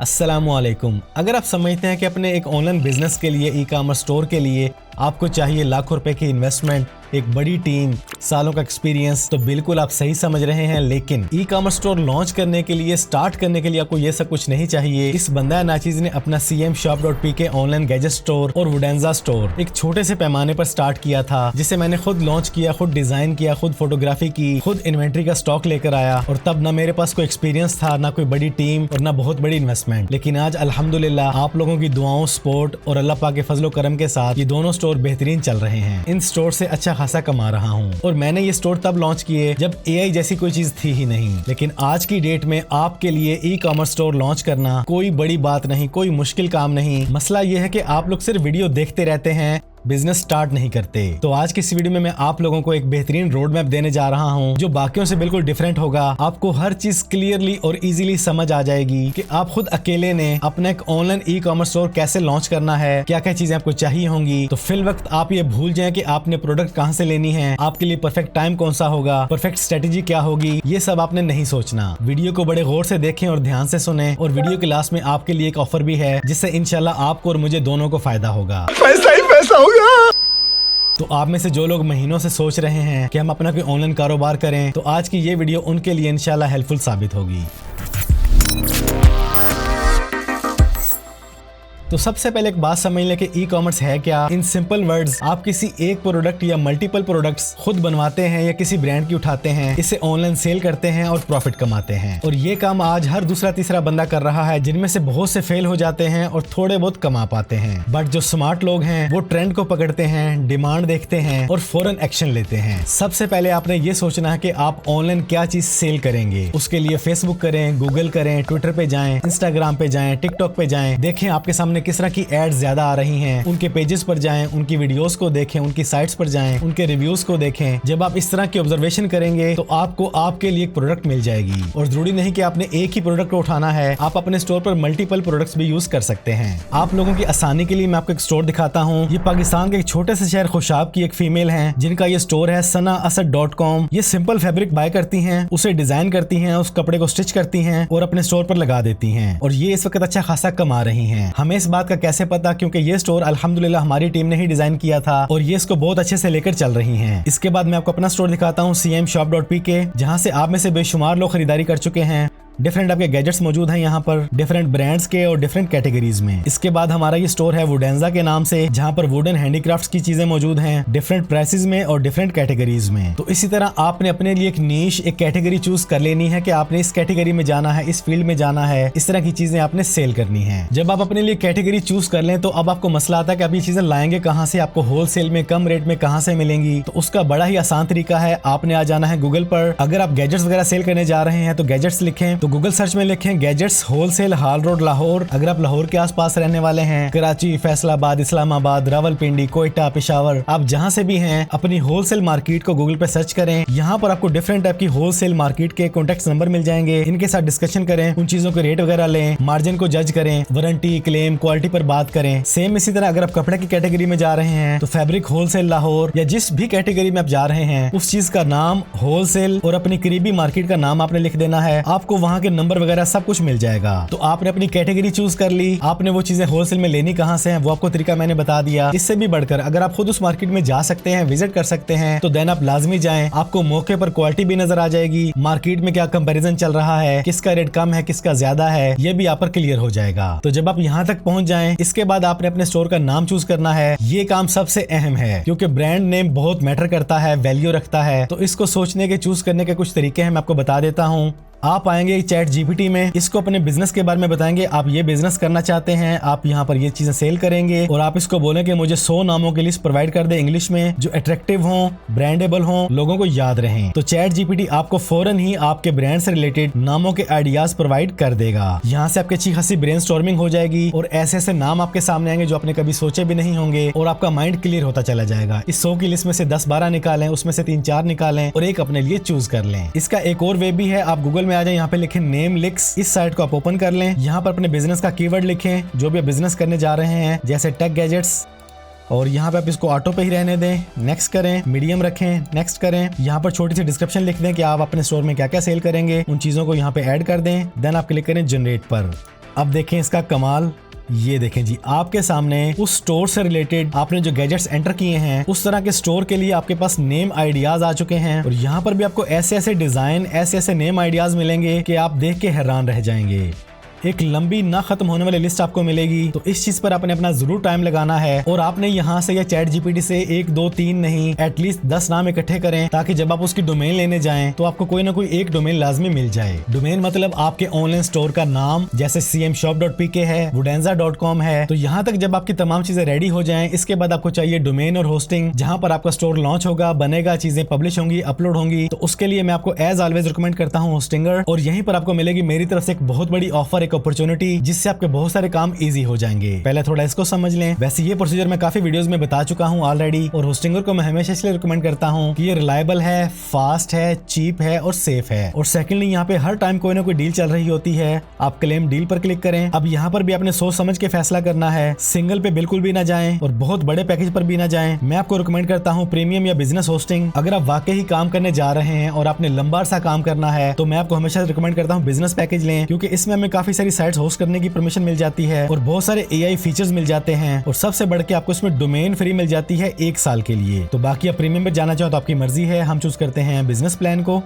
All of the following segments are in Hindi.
अस्सलामुअलैकुम। अगर आप समझते हैं कि अपने एक ऑनलाइन बिजनेस के लिए, ई कॉमर्स स्टोर के लिए आपको चाहिए लाखों रुपए की इन्वेस्टमेंट, एक बड़ी टीम, सालों का एक्सपीरियंस, तो बिल्कुल आप सही समझ रहे हैं। लेकिन ई कॉमर्स स्टोर लॉन्च करने के लिए, स्टार्ट करने के लिए आपको ये सब कुछ नहीं चाहिए। इस बंदा नाचीज ने अपना cmshop.pk ऑनलाइन गैजेट स्टोर और वुडेंजा स्टोर एक छोटे से पैमाने पर स्टार्ट किया था, जिसे मैंने खुद लॉन्च किया, खुद डिजाइन किया, खुद फोटोग्राफी की, खुद इन्वेंट्री का स्टॉक लेकर आया। और तब ना मेरे पास कोई एक्सपीरियंस था, ना कोई बड़ी टीम और ना बहुत बड़ी इन्वेस्टमेंट। लेकिन आज अल्हम्दुलिल्लाह आप लोगों की दुआओं, सपोर्ट और अल्लाह पाक के फजलो करम के साथ ये दोनों स्टोर बेहतरीन चल रहे हैं। इन स्टोर से अच्छा खासा कमा रहा हूँ। और मैंने ये स्टोर तब लॉन्च किए जब AI जैसी कोई चीज थी ही नहीं। लेकिन आज की डेट में आपके लिए ई कॉमर्स स्टोर लॉन्च करना कोई बड़ी बात नहीं, कोई मुश्किल काम नहीं। मसला ये है कि आप लोग सिर्फ वीडियो देखते रहते हैं, बिजनेस स्टार्ट नहीं करते। तो आज की इस वीडियो में मैं आप लोगों को एक बेहतरीन रोड मैप देने जा रहा हूं, जो बाकियों से बिल्कुल डिफरेंट होगा। आपको हर चीज क्लियरली और इजीली समझ आ जाएगी कि आप खुद अकेले ने अपना एक ऑनलाइन ई कॉमर्स स्टोर कैसे लॉन्च करना है, क्या क्या चीजें आपको चाहिए होंगी। तो फिल वक्त आप ये भूल जाएं कि आपने प्रोडक्ट कहां से लेनी है, आपके लिए परफेक्ट टाइम कौन सा होगा, परफेक्ट स्ट्रेटेजी क्या होगी, ये सब आपने नहीं सोचना। वीडियो को बड़े गौर से देखें और ध्यान से सुने। और वीडियो के लास्ट में आपके लिए एक ऑफर भी है, जिससे इंशाल्लाह आपको और मुझे दोनों को फायदा होगा। पैसा ही पैसा होगा। तो आप में से जो लोग महीनों से सोच रहे हैं कि हम अपना कोई ऑनलाइन कारोबार करें, तो आज की ये वीडियो उनके लिए इंशाल्लाह हेल्पफुल साबित होगी। तो सबसे पहले एक बात समझ लें कि ई कॉमर्स है क्या। इन सिंपल वर्ड्स, आप किसी एक प्रोडक्ट या मल्टीपल प्रोडक्ट्स खुद बनवाते हैं या किसी ब्रांड की उठाते हैं, इसे ऑनलाइन सेल करते हैं और प्रॉफिट कमाते हैं। और ये काम आज हर दूसरा तीसरा बंदा कर रहा है, जिनमें से बहुत से फेल हो जाते हैं और थोड़े बहुत कमा पाते हैं। बट जो स्मार्ट लोग हैं वो ट्रेंड को पकड़ते हैं, डिमांड देखते हैं और फौरन एक्शन लेते हैं। सबसे पहले आपने ये सोचना है कि आप ऑनलाइन क्या चीज सेल करेंगे। उसके लिए फेसबुक करें, गूगल करें, ट्विटर पे जाएं, इंस्टाग्राम पे जाएं, टिकटॉक पे जाएं। देखें आपके सामने किस तरह की एड्स ज्यादा आ रही हैं। उनके पेजेस पर जाएं, उनकी वीडियोस को देखें, उनकी साइट्स पर जाएं, उनके रिव्यूज को देखें। जब आप इस तरह की ऑब्जर्वेशन करेंगे तो आपको आपके लिए एक प्रोडक्ट मिल जाएगी। और जरूरी नहीं कि आपने एक ही प्रोडक्ट को उठाना है, आप अपने स्टोर पर मल्टीपल प्रोडक्ट्स भी यूज कर सकते हैं। आप लोगों की आसानी के लिए मैं आपको एक स्टोर दिखाता हूँ। ये पाकिस्तान के एक छोटे से शहर खुशाब की एक फीमेल है, जिनका ये स्टोर है sanaasad.com। ये सिंपल फैब्रिक बाय करती हैं, उसे डिजाइन करती हैं, उस कपड़े को स्टिच करती हैं और अपने स्टोर पर लगा देती हैं। और ये इस वक्त अच्छा खासा कमा रही हैं। हमें इस बात का कैसे पता? क्योंकि ये स्टोर अल्हम्दुलिल्लाह हमारी टीम ने ही डिजाइन किया था और ये इसको बहुत अच्छे से लेकर चल रही हैं। इसके बाद मैं आपको अपना स्टोर दिखाता हूँ cmshop.pk, जहाँ से आप में से बेशुमार लोग खरीदारी कर चुके हैं। डिफरेंट आपके गैजेट्स मौजूद हैं यहाँ पर, डिफरेंट ब्रांड्स के और डिफरेंट कैटेगरीज में। इसके बाद हमारा ये स्टोर है वुडेंजा के नाम से, जहाँ पर वुडन हैंडीक्राफ्ट्स की चीजें मौजूद हैं, डिफरेंट प्राइसेस में और डिफरेंट कैटेगरीज में। तो इसी तरह आपने अपने लिए एक नीश, एक कैटेगरी चूज कर लेनी है कि आपने इस कैटेगरी में जाना है, इस फील्ड में जाना है। इस तरह की चीजें आपने सेल करनी है। जब आप अपने लिए कैटेगरी चूज कर लें तो अब आपको मसला आता है कि आप ये चीजें लाएंगे कहाँ से, आपको होलसेल में कम रेट में कहाँ से मिलेंगी। तो उसका बड़ा ही आसान तरीका है, आपने आ जाना है गूगल पर। अगर आप गैजेट्स वगैरह सेल करने जा रहे हैं तो गैजेट्स लिखें, तो गूगल सर्च में लिखें गैजेट्स होलसेल हाल रोड लाहौर। अगर आप लाहौर के आसपास रहने वाले हैं, कराची, फैसलाबाद, इस्लामाबाद, रावलपिंडी, कोयटा, पेशावर, आप जहां से भी हैं, अपनी होलसेल मार्केट को गूगल पे सर्च करें। यहाँ पर आपको डिफरेंट टाइप की होलसेल मार्केट के कॉन्टेक्ट नंबर मिल जाएंगे। इनके साथ डिस्कशन करें, उन चीजों के रेट वगैरह लें, मार्जिन को जज करें, वारंटी, क्लेम, क्वालिटी पर बात करें। सेम इसी तरह अगर आप कपड़े की कैटेगरी में जा रहे हैं तो फैब्रिक होलसेल लाहौर या जिस भी कैटेगरी में आप जा रहे हैं, उस चीज का नाम, होलसेल और अपनी करीबी मार्केट का नाम आपने लिख देना है। आपको वहाँ के नंबर वगैरह सब कुछ मिल जाएगा। तो आपने अपनी कैटेगरी चूज कर ली, आपने वो चीजें होलसेल में लेनी कहां से हैं वो आपको तरीका मैंने बता दिया। इससे भी बढ़कर अगर आप खुद उस मार्केट में जा सकते हैं, विजिट कर सकते हैं, तो देन आप लाजमी जाएं। आपको मौके पर क्वालिटी भी नजर आ जाएगी, मार्केट में क्या कंपैरिजन चल रहा है, किसका रेट कम है, किसका ज्यादा है, ये भी आप पर क्लियर हो जाएगा। तो जब आप यहाँ तक पहुंच जाएं, इसके बाद आपने अपने स्टोर का नाम चूज करना है। ये काम सबसे अहम है, क्योंकि ब्रांड नेम बहुत मैटर करता है, वैल्यू रखता है। तो इसको सोचने के, चूज करने के कुछ तरीके हैं, मैं आपको बता देता हूँ। आप आएंगे चैट जीपीटी में, इसको अपने बिजनेस के बारे में बताएंगे। आप ये बिजनेस करना चाहते हैं, आप यहाँ पर ये चीजें सेल करेंगे और आप इसको बोलें कि मुझे 100 नामों की लिस्ट प्रोवाइड कर दे इंग्लिश में, जो अट्रैक्टिव हों, ब्रांडेबल हों, लोगों को याद रहें। तो चैट जीपीटी आपको फौरन ही आपके ब्रांड से रिलेटेड नामों के आइडियाज प्रोवाइड कर देगा। यहाँ से आपकी अच्छी खासी ब्रेनस्टॉर्मिंग हो जाएगी और ऐसे ऐसे नाम आपके सामने आएंगे जो आपने कभी सोचे भी नहीं होंगे और आपका माइंड क्लियर होता चला जाएगा। इस 100 की लिस्ट में से 10-12 निकालें, उसमें से 3-4 निकालें और एक अपने लिए चूज कर लें। इसका एक और वे भी है, आप गूगल में आ जाए, यहाँ पे लिखें नेम लिक्स। इस साइट को आप ओपन कर लें, यहाँ पर अपने बिजनेस का कीवर्ड लिखें, जो भी आप बिजनेस करने जा रहे हैं, जैसे टेक गैजेट्स, और यहाँ पे आप इसको ऑटो पे ही रहने दें, नेक्स्ट करें, मीडियम रखें, नेक्स्ट करें। यहाँ पर छोटी सी डिस्क्रिप्शन लिख दें कि आप अपने स्टोर में क्या क्या सेल करेंगे, उन चीजों को यहाँ पे ऐड कर दें। देन आप क्लिक करें जनरेट पर। अब देखें इसका कमाल, ये देखें जी, आपके सामने उस स्टोर से रिलेटेड आपने जो गैजेट्स एंटर किए हैं उस तरह के स्टोर के लिए आपके पास नेम आइडियाज आ चुके हैं। और यहाँ पर भी आपको ऐसे ऐसे डिजाइन, ऐसे ऐसे नेम आइडियाज मिलेंगे कि आप देख के हैरान रह जाएंगे। एक लंबी ना खत्म होने वाली लिस्ट आपको मिलेगी। तो इस चीज पर आपने अपना जरूर टाइम लगाना है और आपने यहाँ से या चैट जीपीटी से 1 2 3 नहीं, एटलीस्ट 10 नाम इकट्ठे करें ताकि जब आप उसकी डोमेन लेने जाएं तो आपको कोई ना कोई एक डोमेन लाजमी मिल जाए। डोमेन मतलब आपके ऑनलाइन स्टोर का नाम, जैसे cmshop.pk है, woodanza.com है। तो यहाँ तक जब आपकी तमाम चीजें रेडी हो जाएं, इसके बाद आपको चाहिए डोमेन और होस्टिंग, जहाँ पर आपका स्टोर लॉन्च होगा, बनेगा, चीजें पब्लिश होंगी, अपलोड होंगी। तो उसके लिए मैं आपको एज ऑलवेज रिकमेंड करता हूँ होस्टिंगर। और यहीं पर आपको मिलेगी मेरी तरफ से एक बहुत बड़ी ऑफर, एक अपॉर्चुनिटी, जिससे आपके बहुत सारे काम इजी हो जाएंगे। पहले थोड़ा इसको समझ लें। वैसे ये प्रोसीजर मैं काफी वीडियोस में बता चुका हूँ ऑलरेडी। और होस्टिंगर को मैं हमेशा इसलिए रिकमेंड करता हूँ कि ये रिलायबल है, फास्ट है, चीप है और सेफ है। और सेकंडली यहाँ पे हर टाइम कोई ना कोई डील चल रही होती है, आप क्लेम डील पर क्लिक करें। अब यहाँ पर भी आपने सोच समझ के फैसला करना है, सिंगल पे बिल्कुल भी ना जाएं और बहुत बड़े पैकेज पर भी ना जाएं। मैं आपको रिकमेंड करता हूँ प्रीमियम या बिजनेस होस्टिंग। अगर आप वाकई ही काम करने जा रहे हैं और आपने लंबा सा काम करना है तो मैं आपको हमेशा रिकमेंड करता हूँ बिजनेस पैकेज लें, क्योंकि इसमें हमें काफी सारी साइट्स होस्ट करने की परमिशन मिल जाती है और बहुत सारे AI फीचर्स मिल जाते हैं। और सबसे बढ़ के आपको इसमें डोमेन फ्री मिल जाती है 1 साल के लिए। तो बाकी आप प्रीमियम पे जाना चाहो तो आपकी मर्जी है, हम चूज करते हैं बिजनेस प्लान को।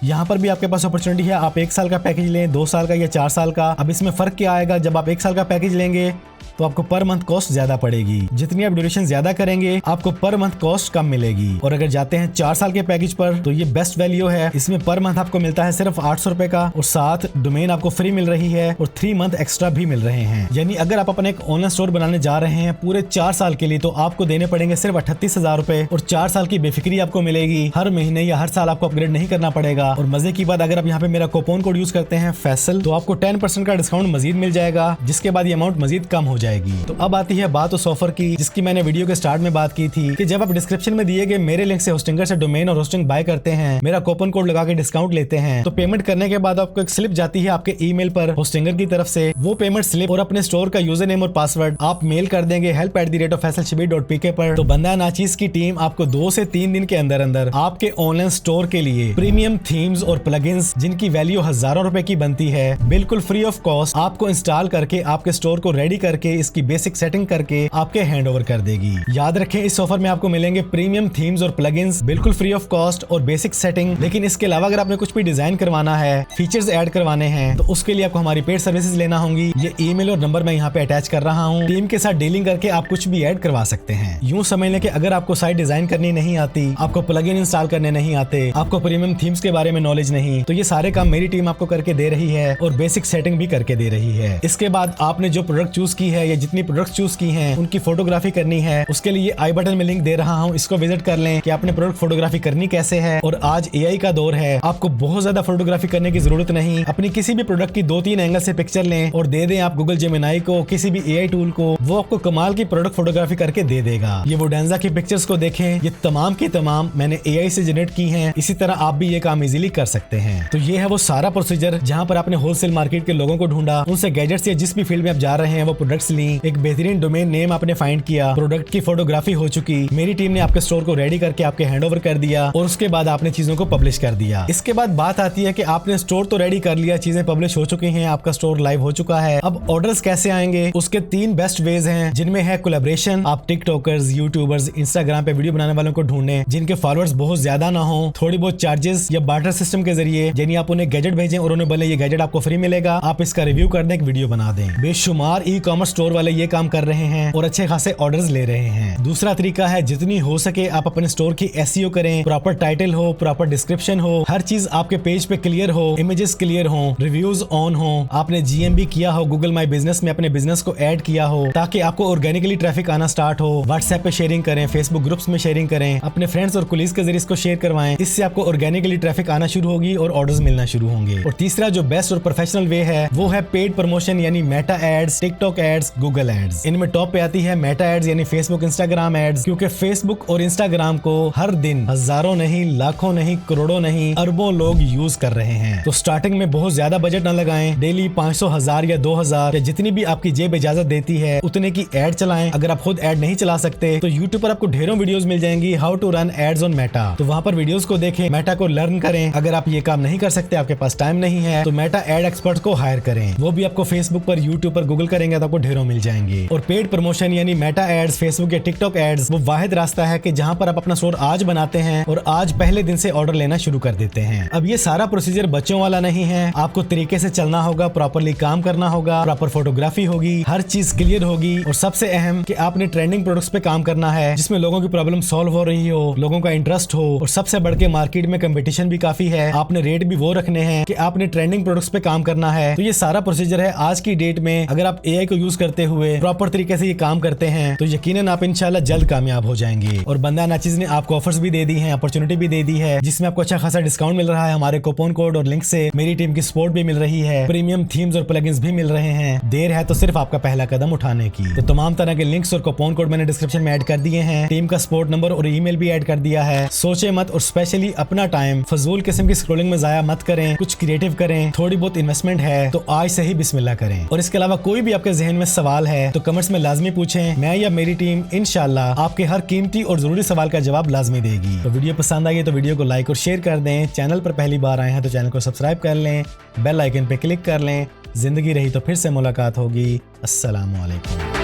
यहाँ पर भी आपके पास अपॉर्चुनिटी है, आप 1 साल का पैकेज लें, 2 साल का या 4 साल का। अब इसमें फर्क क्या आएगा, जब आप 1 साल का पैकेज लेंगे तो आपको पर मंथ कॉस्ट ज्यादा पड़ेगी। जितनी आप ड्यूरेशन ज्यादा करेंगे आपको पर मंथ कॉस्ट कम मिलेगी। और अगर जाते हैं 4 साल के पैकेज पर तो ये बेस्ट वैल्यू है। इसमें पर मंथ आपको मिलता है सिर्फ 800 रुपए का और साथ डोमेन आपको फ्री मिल रही है और 3 मंथ एक्स्ट्रा भी मिल रहे हैं। यानी अगर आप अपने एक ऑनलाइन स्टोर बनाने जा रहे हैं पूरे 4 साल के लिए तो आपको देने पड़ेंगे सिर्फ 38,000 रुपए और 4 साल की बेफिक्री आपको मिलेगी। हर महीने या हर साल आपको अपग्रेड नहीं करना पड़ेगा। और मजे की बात, अगर आप यहाँ पे मेरा कूपन कोड यूज करते हैं फैसल, तो आपको 10% का डिस्काउंट मजीद मिल जाएगा, जिसके बाद ये अमाउंट मजीद कम हो जाएगी। तो अब आती है बात उस ऑफर की जिसकी मैंने वीडियो के स्टार्ट में बात की थी कि जब आप डिस्क्रिप्शन में दिए गए मेरे लिंक से होस्टिंगर से डोमेन और होस्टिंग बाय करते हैं, मेरा कूपन कोड लगा के डिस्काउंट लेते हैं, तो पेमेंट करने के बाद आपको एक स्लिप जाती है आपके ईमेल पर होस्टिंगर की तरफ से। वो पेमेंट स्लिप और अपने स्टोर का यूजर नेम और पासवर्ड आप मेल कर देंगे help@faisalshibir.pk पर। तो बंदा नाचीज की टीम आपको 2 से 3 दिन के अंदर अंदर आपके ऑनलाइन स्टोर के लिए प्रीमियम थीम्स और प्लगइन्स जिनकी वैल्यू हजारों रुपए की बनती है बिल्कुल फ्री ऑफ कॉस्ट आपको इंस्टॉल करके आपके स्टोर को रेडी करके इसकी बेसिक सेटिंग करके आपके हैंड ओवर कर देगी। याद रखें इस ऑफर में आपको मिलेंगे प्रीमियम थीम्स और प्लगइन्स बिल्कुल फ्री ऑफ कॉस्ट और बेसिक सेटिंग। लेकिन इसके अलावा अगर आपने कुछ भी डिजाइन करवाना है, फीचर्स ऐड करवाने हैं, तो उसके लिए आपको हमारी पेड सर्विसेज लेना होंगी। ये ईमेल और नंबर मैं यहाँ पे अटैच कर रहा हूँ। टीम के साथ डीलिंग करके आप कुछ भी ऐड करवा सकते हैं। यूँ समझ लें कि अगर आपको साइट डिजाइन करनी नहीं आती, आपको प्लगइन इंस्टॉल करने नहीं आते, आपको प्रीमियम थीम्स के बारे में नॉलेज नहीं, तो ये सारे काम मेरी टीम आपको करके दे रही है और बेसिक सेटिंग भी करके दे रही है। इसके बाद आपने जो प्रोडक्ट चूज की है या जितनी प्रोडक्ट चूज की है उनकी फोटोग्राफी करनी है, उसके लिए आई बटन में लिंक दे रहा हूँ, इसको विजिट कर लें कि आपने प्रोडक्ट फोटोग्राफी करनी कैसे है। और आज AI का दौर है, आपको बहुत ज्यादा फोटोग्राफी करने की जरूरत नहीं। अपनी किसी भी प्रोडक्ट की 2-3 एंगल से पिक्चर लें और दे दें आप गूगल जेमिनाई को, किसी भी AI टूल को, वो आपको कमाल की प्रोडक्ट फोटोग्राफी करके दे देगा। ये वुडांजा की पिक्चर्स को देखें, ये तमाम की तमाम मैंने AI से जनरेट की हैं। इसी तरह आप भी ये काम इजीली कर सकते हैं। तो ये है वो सारा प्रोसीजर जहाँ पर आपने होलसेल मार्केट के लोगों को ढूंढा, उनसे गैजेट्स या जिस भी फील्ड में आप जा रहे हैं वो प्रोडक्ट्स ली, एक बेहतरीन डोमेन नेम आपने फाइंड किया, प्रोडक्ट की फोटोग्राफी हो चुकी, मेरी टीम ने आपके स्टोर को रेडी करके आपके हैंडओवर कर दिया और उसके बाद आपने चीजों को पब्लिश कर दिया। इसके बाद बात आती है कि आपने स्टोर तो रेडी कर लिया, चीजें पब्लिश हो चुकी हैं, आपका स्टोर लाइव हो चुका है। अब ऑर्डर्स कैसे आएंगे, उसके 3 बेस्ट वेज हैं, जिनमें है कोलैबोरेशन। आप टिकटॉकर्स, यूट्यूबर्स, इंस्टाग्राम पे वीडियो बनाने वालों को ढूंढें जिनके फॉलोअर्स बहुत ज्यादा ना हो, थोड़ी बहुत चार्जेस या बार्टर सिस्टम के जरिए, यानी आप उन्हें गैजेट भेजें और उन्हें बोले ये गैजेट आपको फ्री मिलेगा, आप इसका रिव्यू कर दें, एक वीडियो बना दें। बेशुमार ई-कॉमर्स स्टोर वाले ये काम कर रहे हैं और अच्छे खासे ऑर्डर्स ले रहे हैं। दूसरा तरीका है जितनी हो सके आप अपने स्टोर की SEO करें, प्रॉपर टाइटल हो, प्रॉपर डिस्क्रिप्शन हो, हर चीज आपके पेज पे क्लियर हो, इमेजेस क्लियर हो, रिव्यूज ऑन हो, आपने GMB किया हो, गूगल माई बिजनेस में अपने बिजनेस को ऐड किया हो ताकि आपको ऑर्गेनिकली ट्रैफिक आना स्टार्ट हो। व्हाट्सएप पे शेयरिंग करें, फेसबुक ग्रुप्स में शेयरिंग करें, अपने फ्रेंड्स और कोलीग्स के जरिए इसको शेयर करवाएं। इससे आपको ऑर्गेनिकली ट्रैफिक आना शुरू होगी और ऑर्डर्स मिलना शुरू होंगे। और तीसरा जो बेस्ट और प्रोफेशनल वे है वो है पेड प्रमोशन, यानी Meta ads, TikTok ads, Google ads. इनमें टॉप पे आती है मेटा एड्स यानी फेसबुक, इंस्टाग्राम एड्स, क्योंकि फेसबुक और इंस्टाग्राम को हर दिन हजारों नहीं, लाखों नहीं, करोड़ों नहीं, अरबों लोग यूज कर रहे हैं। तो स्टार्टिंग में बहुत ज्यादा बजट न लगाएं, डेली 500, 1000 या 2000 या जितनी भी आपकी जेब इजाजत देती है उतने की एड चलाएं। अगर आप खुद एड नहीं चला सकते तो यूट्यूब पर आपको ढेरों वीडियोस मिल जाएंगी how to run ads on Meta. तो वहां पर वीडियोस को देखें, मेटा को लर्न करें करें। अगर आप ये काम नहीं कर सकते, आपके पास टाइम नहीं है, तो मेटा एड एक्सपर्ट को हायर करें। वो भी आपको फेसबुक पर, यूट्यूब पर, गूगल करेंगे तो आपको ढेरों मिल जाएंगे। और पेड प्रमोशन यानी मेटा एड्स, फेसबुक या टिकटॉक एड्स वो वाहिद रास्ता है कि जहां पर आप अपना स्टोर आज बनाते हैं और आज पहले दिन से ऑर्डर लेना शुरू कर देते हैं। अब ये सारा प्रोसीजर बच्चों वाला नहीं है। आपको तरीके से चलना होगा, प्रॉपरली काम करना होगा, प्रॉपर फोटोग्राफी होगी, हर चीज क्लियर होगी और सबसे अहम कि आपने ट्रेंडिंग प्रोडक्ट्स पे काम करना है जिसमें लोगों की प्रॉब्लम सॉल्व हो रही हो, लोगों का इंटरेस्ट हो और सबसे बढ़ के मार्केट में कंपटीशन भी काफी है। आपने रेट भी वो रखने हैं कि आपने ट्रेंडिंग प्रोडक्ट्स पे काम करना है। तो ये सारा प्रोसीजर है आज की डेट में। अगर आप एआई को यूज करते हुए प्रॉपर तरीके से ये काम करते हैं तो यकीनन आप इंशाल्लाह जल्द कामयाब हो जाएंगे। और बंदा नाचीज ने आपको ऑफर्स भी दे दी है, अपॉर्चुनिटी भी दे दी है, जिसमें आपको अच्छा खासा डिस्काउंट मिल रहा है। हमारे कूपन कोड और लिंक से मेरी टीम की सपोर्ट भी मिल रही है, प्रीमियम थीम्स और प्लगइन्स भी मिल रहे हैं। देर है तो सिर्फ आपका पहला कदम उठाने की। तो तमाम तरह के लिंक्स और कूपन कोड मैंने डिस्क्रिप्शन में ऐड कर दिए हैं। टीम का सपोर्ट नंबर और ईमेल भी ऐड कर दिया है। सोचे मत और स्पेशली अपना टाइम फजूल किस्म की स्क्रोलिंग में जाया मत करें, कुछ क्रिएटिव करें। थोड़ी बहुत इन्वेस्टमेंट है तो आज से ही बिस्मिल्लाह करें। और इसके अलावा कोई भी आपके जहन में सवाल है तो कमेंट्स में लाजमी पूछें। मैं या मेरी टीम इंशाल्लाह आपके हर कीमती और जरूरी सवाल का जवाब लाजमी देगी। तो वीडियो पसंद आई तो वीडियो को लाइक और शेयर कर दें। चैनल पर पहली बार आए हैं तो चैनल को सब्सक्राइब कर लें, बेल आइकन पे क्लिक कर लें। जिंदगी रही तो फिर से मुलाकात होगी। अस्सलाम वालेकुम।